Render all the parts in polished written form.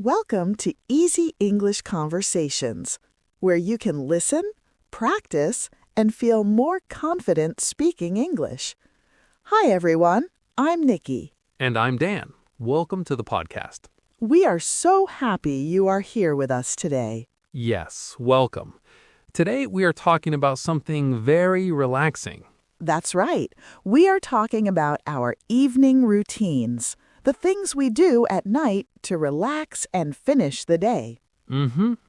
Welcome to Easy English Conversations, where you can listen, practice, and feel more confident speaking English. Hi, everyone. I'm Nikki. And I'm Dan. Welcome to the podcast. We are so happy you are here with us today. Yes, welcome. Today we are talking about something very relaxing. That's right. We are talking about our evening routines, the things we do at night to relax and finish the day.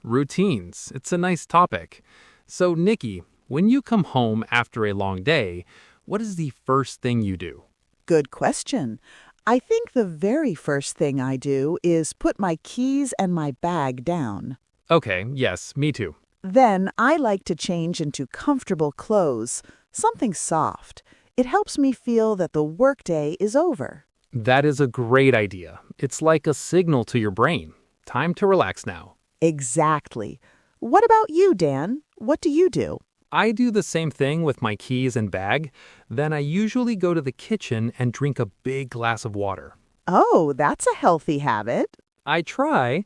Routines. It's a nice topic. So, Nikki, when you come home after a long day, what is the first thing you do? Good question. I think the very first thing I do is put my keys and my bag down. Okay, yes, me too. Then I like to change into comfortable clothes, something soft. It helps me feel that the workday is over. That is a great idea. It's like a signal to your brain. Time to relax now. Exactly. What about you, Dan? What do you do? I do the same thing with my keys and bag. Then I usually go to the kitchen and drink a big glass of water. Oh, that's a healthy habit. I try.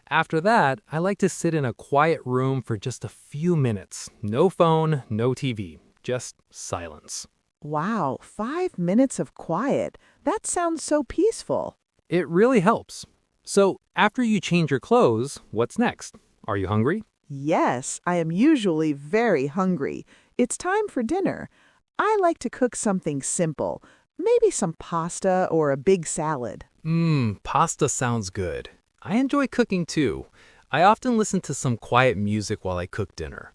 After that, I like to sit in a quiet room for just a few minutes. No phone, no TV, just silence. Wow, 5 minutes of quiet. That sounds so peaceful. It really helps. So, after you change your clothes, what's next? Are you hungry? Yes, I am usually very hungry. It's time for dinner. I like to cook something simple, maybe some pasta or a big salad. Pasta sounds good. I enjoy cooking too. I often listen to some quiet music while I cook dinner.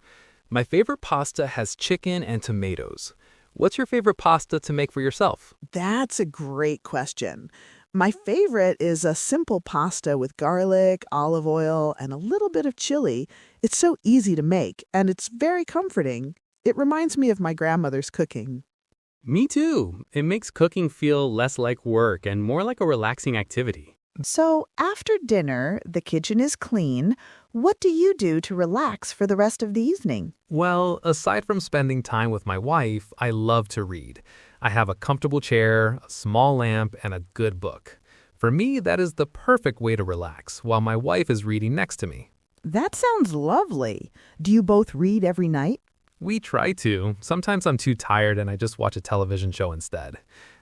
My favorite pasta has chicken and tomatoes. What's your favorite pasta to make for yourself? That's a great question. My favorite is a simple pasta with garlic, olive oil, and a little bit of chili. It's so easy to make, and it's very comforting. It reminds me of my grandmother's cooking. Me too. It makes cooking feel less like work and more like a relaxing activity. So, after dinner, the kitchen is clean. What do you do to relax for the rest of the evening? Well, aside from spending time with my wife, I love to read. I have a comfortable chair, a small lamp, and a good book. For me, that is the perfect way to relax while my wife is reading next to me. That sounds lovely. Do you both read every night? We try to. Sometimes I'm too tired and I just watch a television show instead.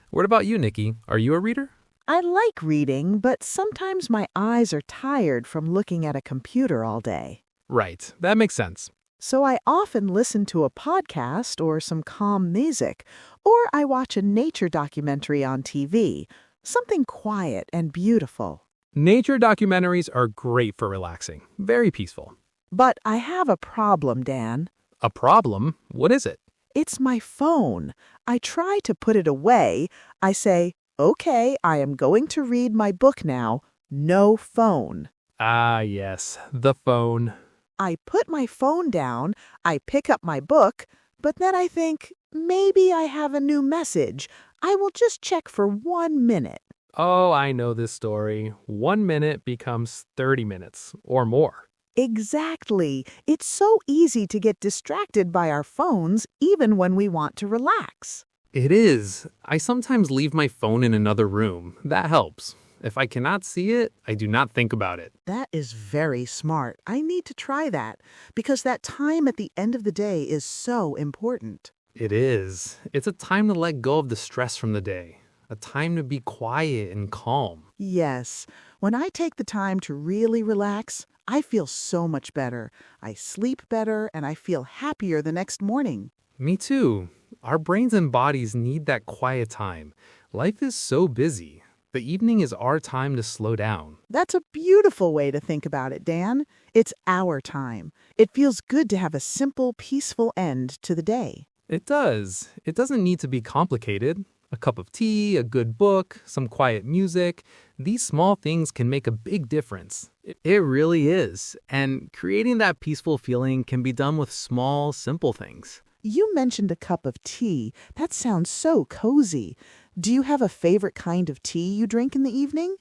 What about you, Nikki? Are you a reader? I like reading, but sometimes my eyes are tired from looking at a computer all day. Right, that makes sense. So I often listen to a podcast or some calm music, or I watch a nature documentary on TV, something quiet and beautiful. Nature documentaries are great for relaxing. Very peaceful. But I have a problem, Dan. A problem? What is it? It's my phone. I try to put it away. I say, okay, I am going to read my book now. No phone. Ah, yes, the phone. I put my phone down, I pick up my book, but then I think, maybe I have a new message. I will just check for 1 minute. Oh, I know this story. 1 minute becomes 30 minutes or more. Exactly. It's so easy to get distracted by our phones even when we want to relax. It is. I sometimes leave my phone in another room. That helps. If I cannot see it, I do not think about it. That is very smart. I need to try that because that time at the end of the day is so important. It is. It's a time to let go of the stress from the day. A time to be quiet and calm. Yes, when I take the time to really relax, I feel so much better. I sleep better and I feel happier the next morning. Me too. Our brains and bodies need that quiet time. Life is so busy. The evening is our time to slow down. That's a beautiful way to think about it, Dan. It's our time. It feels good to have a simple, peaceful end to the day. It does. It doesn't need to be complicated. A cup of tea, a good book, some quiet music. These small things can make a big difference. It really is. And creating that peaceful feeling can be done with small, simple things. You mentioned a cup of tea. That sounds so cozy. Do you have a favorite kind of tea you drink in the evening?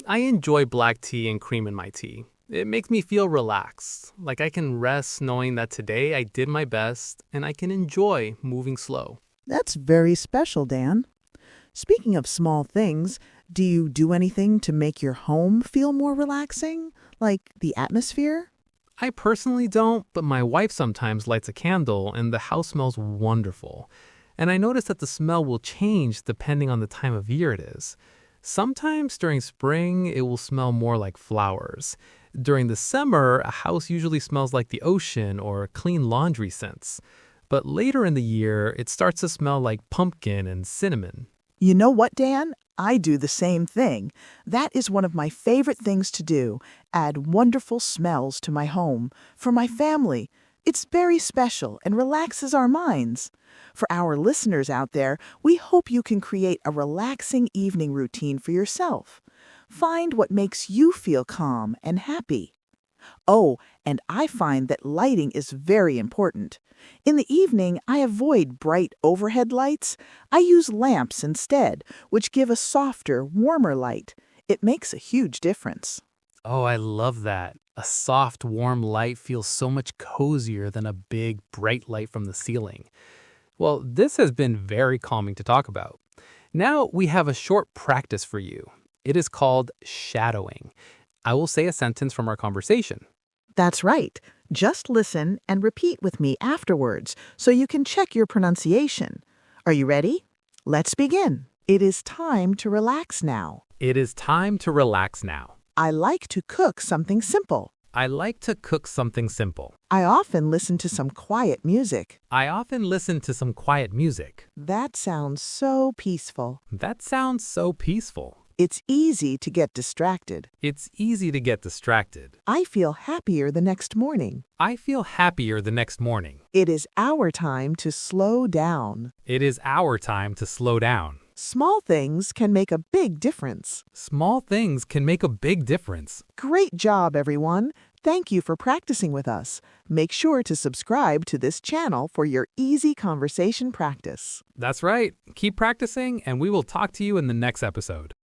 I enjoy black tea and cream in my tea. It makes me feel relaxed, like I can rest knowing that today I did my best and I can enjoy moving slow. That's very special, Dan. Speaking of small things, Do you do anything to make your home feel more relaxing, like the atmosphere? I personally don't, but my wife sometimes lights a candle and the house smells wonderful. And I notice that the smell will change depending on the time of year it is. Sometimes during spring, it will smell more like flowers. During the summer, a house usually smells like the ocean or clean laundry scents. But later in the year, it starts to smell like pumpkin and cinnamon. You know what, Dan? I do the same thing. That is one of my favorite things to do, add wonderful smells to my home, for my family. It's very special and relaxes our minds. For our listeners out there, we hope you can create a relaxing evening routine for yourself. Find what makes you feel calm and happy. Oh, and I find that lighting is very important. In the evening, I avoid bright overhead lights. I use lamps instead, which give a softer, warmer light. It makes a huge difference. Oh, I love that. A soft, warm light feels so much cozier than a big, bright light from the ceiling. Well, this has been very calming to talk about. Now we have a short practice for you. It is called shadowing. I will say a sentence from our conversation. That's right. Just listen and repeat with me afterwards so you can check your pronunciation. Are you ready? Let's begin. It is time to relax now. It is time to relax now. I like to cook something simple. I like to cook something simple. I often listen to some quiet music. I often listen to some quiet music. That sounds so peaceful. That sounds so peaceful. It's easy to get distracted. It's easy to get distracted. I feel happier the next morning. I feel happier the next morning. It is our time to slow down. It is our time to slow down. Small things can make a big difference. Small things can make a big difference. Great job, everyone. Thank you for practicing with us. Make sure to subscribe to this channel for your easy conversation practice. That's right. Keep practicing, and we will talk to you in the next episode.